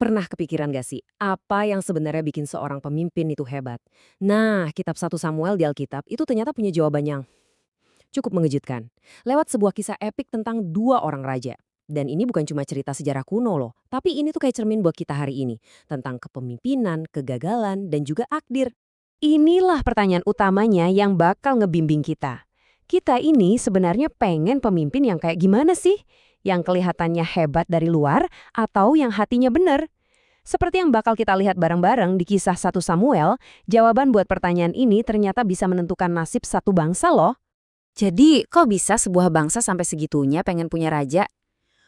Pernah kepikiran gak sih, apa yang sebenarnya bikin seorang pemimpin itu hebat? Nah, kitab 1 Samuel di Alkitab itu ternyata punya jawaban yang cukup mengejutkan. Lewat sebuah kisah epik tentang dua orang raja. Dan ini bukan cuma cerita sejarah kuno loh, tapi ini tuh kayak cermin buat kita hari ini. Tentang kepemimpinan, kegagalan, dan juga takdir. Inilah pertanyaan utamanya yang bakal ngebimbing kita. Kita ini sebenarnya pengen pemimpin yang kayak gimana sih? Yang kelihatannya hebat dari luar atau yang hatinya benar? Seperti yang bakal kita lihat bareng-bareng di kisah 1 Samuel, jawaban buat pertanyaan ini ternyata bisa menentukan nasib satu bangsa loh. Jadi, kok bisa sebuah bangsa sampai segitunya pengen punya raja?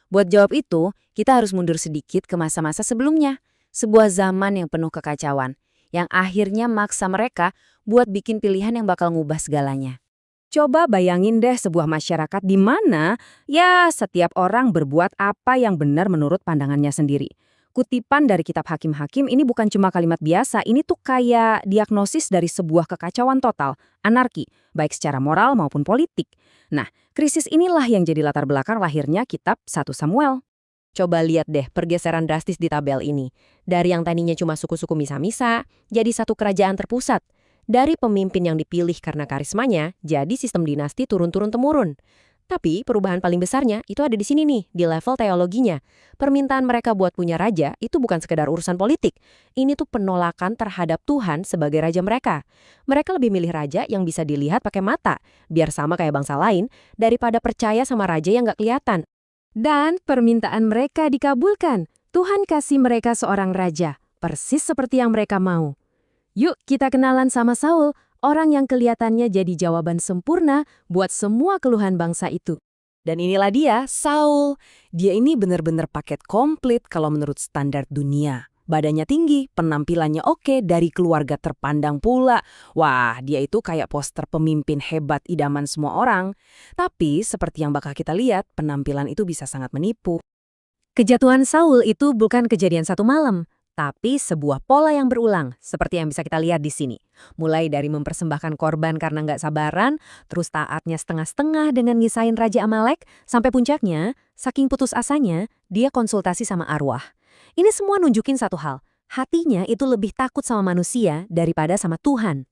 Buat jawab itu, kita harus mundur sedikit ke masa-masa sebelumnya. Sebuah zaman yang penuh kekacauan, yang akhirnya maksa mereka buat bikin pilihan yang bakal ngubah segalanya. Coba bayangin deh sebuah masyarakat di mana ya setiap orang berbuat apa yang benar menurut pandangannya sendiri. Kutipan dari kitab Hakim-Hakim ini bukan cuma kalimat biasa, ini tuh kayak diagnosis dari sebuah kekacauan total, anarki, baik secara moral maupun politik. Nah, krisis inilah yang jadi latar belakang lahirnya kitab 1 Samuel. Coba lihat deh pergeseran drastis di tabel ini. Dari yang tadinya cuma suku-suku misa-misa, jadi satu kerajaan terpusat. Dari pemimpin yang dipilih karena karismanya, jadi sistem dinasti turun-turun-temurun. Tapi perubahan paling besarnya itu ada di sini nih, di level teologinya. Permintaan mereka buat punya raja itu bukan sekedar urusan politik. Ini tuh penolakan terhadap Tuhan sebagai raja mereka. Mereka lebih milih raja yang bisa dilihat pakai mata, biar sama kayak bangsa lain, daripada percaya sama raja yang nggak kelihatan. Dan permintaan mereka dikabulkan. Tuhan kasih mereka seorang raja, persis seperti yang mereka mau. Yuk kita kenalan sama Saul, orang yang kelihatannya jadi jawaban sempurna buat semua keluhan bangsa itu. Dan inilah dia, Saul. Dia ini benar-benar paket komplit kalau menurut standar dunia. Badannya tinggi, penampilannya oke, dari keluarga terpandang pula. Wah, dia itu kayak poster pemimpin hebat idaman semua orang. Tapi seperti yang bakal kita lihat, penampilan itu bisa sangat menipu. Kejatuhan Saul itu bukan kejadian satu malam. Tapi sebuah pola yang berulang, seperti yang bisa kita lihat di sini. Mulai dari mempersembahkan korban karena nggak sabaran, terus taatnya setengah-setengah dengan ngisahin Raja Amalek, sampai puncaknya, saking putus asanya, dia konsultasi sama arwah. Ini semua nunjukin satu hal, hatinya itu lebih takut sama manusia daripada sama Tuhan.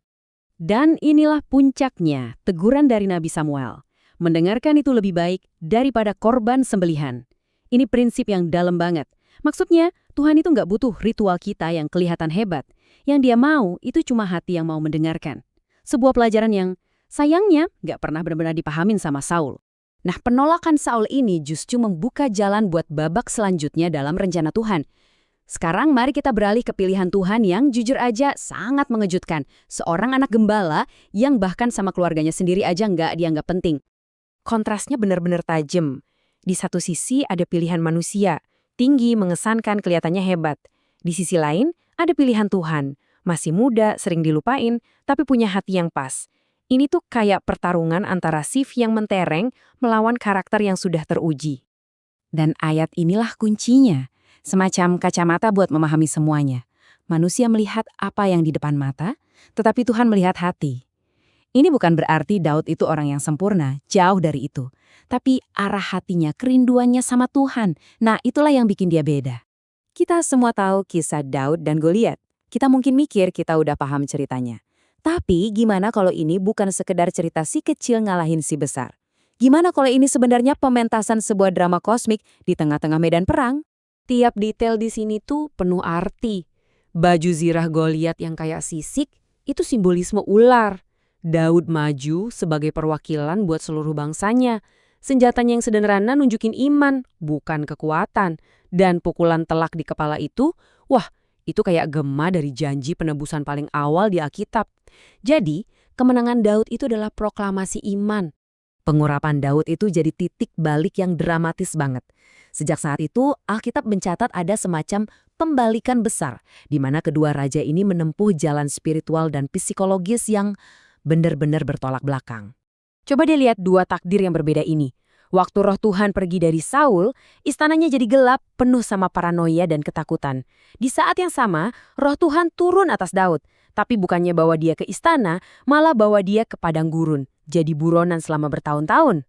Dan inilah puncaknya, teguran dari Nabi Samuel. Mendengarkan itu lebih baik daripada korban sembelihan. Ini prinsip yang dalam banget. Maksudnya, Tuhan itu nggak butuh ritual kita yang kelihatan hebat. Yang dia mau, itu cuma hati yang mau mendengarkan. Sebuah pelajaran yang, sayangnya, nggak pernah benar-benar dipahamin sama Saul. Nah, penolakan Saul ini justru membuka jalan buat babak selanjutnya dalam rencana Tuhan. Sekarang mari kita beralih ke pilihan Tuhan yang jujur aja sangat mengejutkan. Seorang anak gembala yang bahkan sama keluarganya sendiri aja nggak dianggap penting. Kontrasnya benar-benar tajam. Di satu sisi ada pilihan manusia, tinggi, mengesankan, kelihatannya hebat. Di sisi lain, ada pilihan Tuhan. Masih muda, sering dilupain, tapi punya hati yang pas. Ini tuh kayak pertarungan antara Sif yang mentereng melawan karakter yang sudah teruji. Dan ayat inilah kuncinya. Semacam kacamata buat memahami semuanya. Manusia melihat apa yang di depan mata, tetapi Tuhan melihat hati. Ini bukan berarti Daud itu orang yang sempurna, jauh dari itu. Tapi arah hatinya, kerinduannya sama Tuhan. Nah, itulah yang bikin dia beda. Kita semua tahu kisah Daud dan Goliat. Kita mungkin mikir kita udah paham ceritanya. Tapi gimana kalau ini bukan sekedar cerita si kecil ngalahin si besar? Gimana kalau ini sebenarnya pementasan sebuah drama kosmik di tengah-tengah medan perang? Tiap detail di sini tuh penuh arti. Baju zirah Goliat yang kayak sisik, itu simbolisme ular. Daud maju sebagai perwakilan buat seluruh bangsanya. Senjatanya yang sederhana nunjukin iman, bukan kekuatan. Dan pukulan telak di kepala itu, wah, itu kayak gema dari janji penebusan paling awal di Alkitab. Jadi, kemenangan Daud itu adalah proklamasi iman. Pengurapan Daud itu jadi titik balik yang dramatis banget. Sejak saat itu, Alkitab mencatat ada semacam pembalikan besar, di mana kedua raja ini menempuh jalan spiritual dan psikologis yang benar-benar bertolak belakang. Coba deh lihat dua takdir yang berbeda ini. Waktu roh Tuhan pergi dari Saul, istananya jadi gelap, penuh sama paranoia dan ketakutan. Di saat yang sama, roh Tuhan turun atas Daud. Tapi bukannya bawa dia ke istana, malah bawa dia ke padang gurun. Jadi buronan selama bertahun-tahun.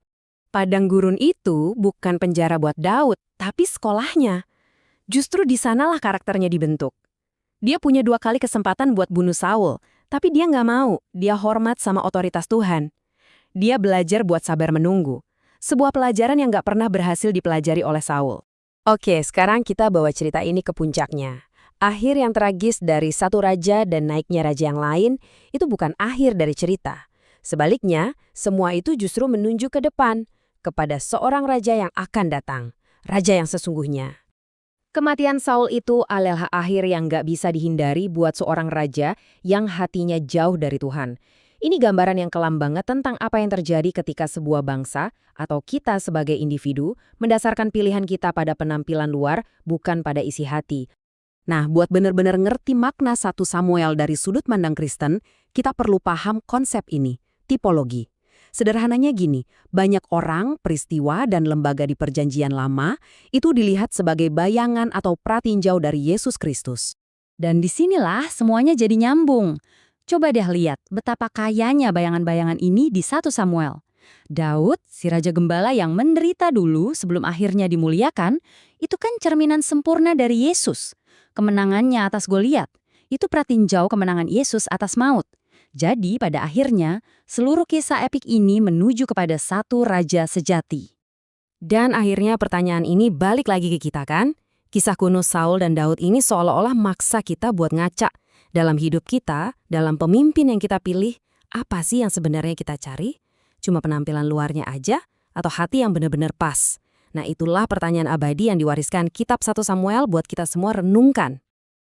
Padang gurun itu bukan penjara buat Daud, tapi sekolahnya. Justru di sanalah karakternya dibentuk. Dia punya 2 kali kesempatan buat bunuh Saul, tapi dia nggak mau. Dia hormat sama otoritas Tuhan. Dia belajar buat sabar menunggu. Sebuah pelajaran yang nggak pernah berhasil dipelajari oleh Saul. Oke, sekarang kita bawa cerita ini ke puncaknya. Akhir yang tragis dari satu raja dan naiknya raja yang lain itu bukan akhir dari cerita. Sebaliknya, semua itu justru menunjuk ke depan, kepada seorang raja yang akan datang, raja yang sesungguhnya. Kematian Saul itu adalah akhir yang nggak bisa dihindari buat seorang raja yang hatinya jauh dari Tuhan. Ini gambaran yang kelam banget tentang apa yang terjadi ketika sebuah bangsa atau kita sebagai individu mendasarkan pilihan kita pada penampilan luar, bukan pada isi hati. Nah, buat benar-benar ngerti makna 1 Samuel dari sudut pandang Kristen, kita perlu paham konsep ini, tipologi. Sederhananya gini, banyak orang, peristiwa, dan lembaga di Perjanjian Lama itu dilihat sebagai bayangan atau pratinjau dari Yesus Kristus. Dan disinilah semuanya jadi nyambung. Coba deh lihat betapa kayanya bayangan-bayangan ini di 1 Samuel. Daud, si Raja Gembala yang menderita dulu sebelum akhirnya dimuliakan, itu kan cerminan sempurna dari Yesus. Kemenangannya atas Goliat, itu pratinjau kemenangan Yesus atas maut. Jadi pada akhirnya, seluruh kisah epik ini menuju kepada satu raja sejati. Dan akhirnya pertanyaan ini balik lagi ke kita kan? Kisah kuno Saul dan Daud ini seolah-olah maksa kita buat ngaca. Dalam hidup kita, dalam pemimpin yang kita pilih, apa sih yang sebenarnya kita cari? Cuma penampilan luarnya aja? Atau hati yang benar-benar pas? Nah, itulah pertanyaan abadi yang diwariskan kitab 1 Samuel buat kita semua renungkan.